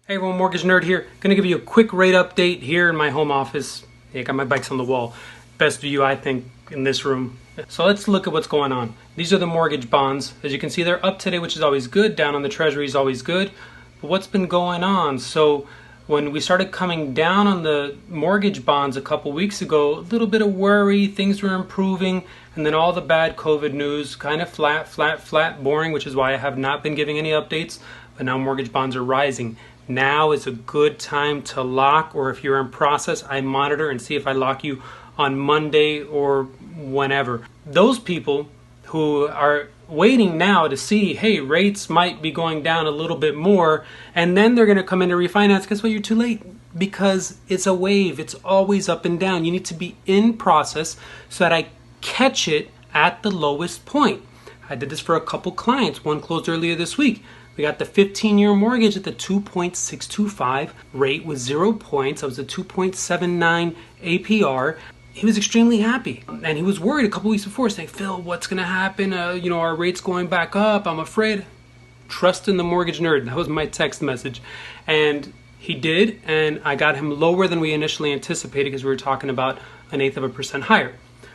Hey everyone, Mortgage Nerd here. Gonna give you a quick rate update here in my home office. Yeah, I got my bikes on the wall. Best view, I think, in this room. So let's look at what's going on. These are the mortgage bonds. As you can see, they're up today, which is always good. Down on the Treasury is always good. But what's been going on? So when we started coming down on the mortgage bonds a couple weeks ago, a little bit of worry, things were improving, and then all the bad COVID news, kind of flat, boring, which is why I have not been giving any updates. But now mortgage bonds are rising. Now is a good time to lock, or if you're in process, I monitor and see if I lock you on Monday or whenever. Those people who are waiting now to see, hey, rates might be going down a little bit more, and then they're going to come in to refinance, guess what? You're too late, because it's a wave. It's always up and down. You need to be in process so that I catch it at the lowest point. I did this for a couple clients. One closed earlier this week. We got the 15-year mortgage at the 2.625 rate with 0 points. That was a 2.79 APR. He was extremely happy, and he was worried a couple weeks before, saying, Phil, what's going to happen? Our rate's going back up. I'm afraid. Trust in the mortgage nerd. That was my text message. And he did, and I got him lower than we initially anticipated because we were talking about 0.1% higher.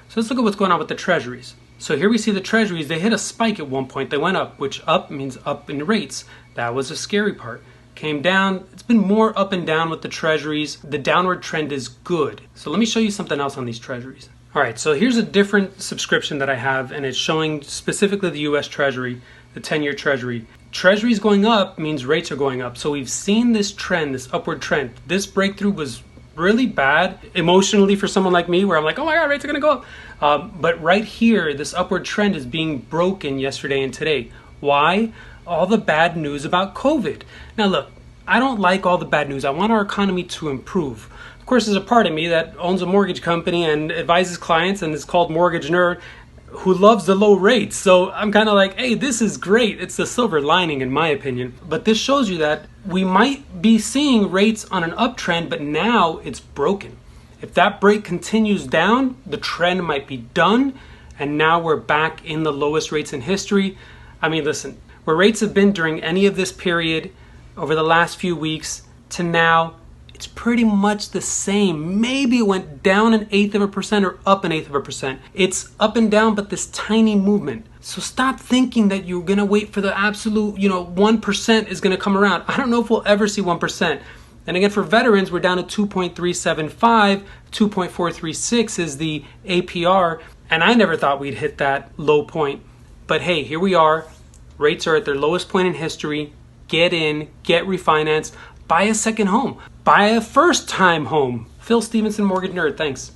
So let's look at what's going on with the treasuries. So here we see the treasuries, they hit a spike at one point. They went up, which up means up in rates. That was a scary part. Came down. It's been more up and down with the treasuries. The downward trend is good. So let me show you something else on these treasuries. All right, so here's a different subscription that I have, and it's showing specifically the US Treasury, the 10-year Treasury. Treasuries going up means rates are going up. So we've seen this trend, this upward trend. This breakthrough was really bad emotionally for someone like me, where I'm like, oh my God, rates are gonna go up. But right here, this upward trend is being broken yesterday and today. Why? All the bad news about COVID. Now look, I don't like all the bad news. I want our economy to improve. Of course, there's a part of me that owns a mortgage company and advises clients and is called Mortgage Nerd, who loves the low rates. So I'm kind of like, hey, this is great. It's the silver lining in my opinion. But this shows you that we might be seeing rates on an uptrend, but now it's broken. If that break continues down, the trend might be done, and now we're back in the lowest rates in history. I mean, listen, where rates have been during any of this period over the last few weeks to now, it's pretty much the same. Maybe it went down 1/8% or up 1/8%. It's up and down, but this tiny movement. So stop thinking that you're gonna wait for the absolute, 1% is gonna come around. I don't know if we'll ever see 1%. And again, for veterans, we're down to 2.375, 2.436 is the APR. And I never thought we'd hit that low point. But hey, here we are. Rates are at their lowest point in history. Get in, get refinanced, buy a second home, buy a first-time home. Phil Stevenson, Mortgage Nerd, thanks.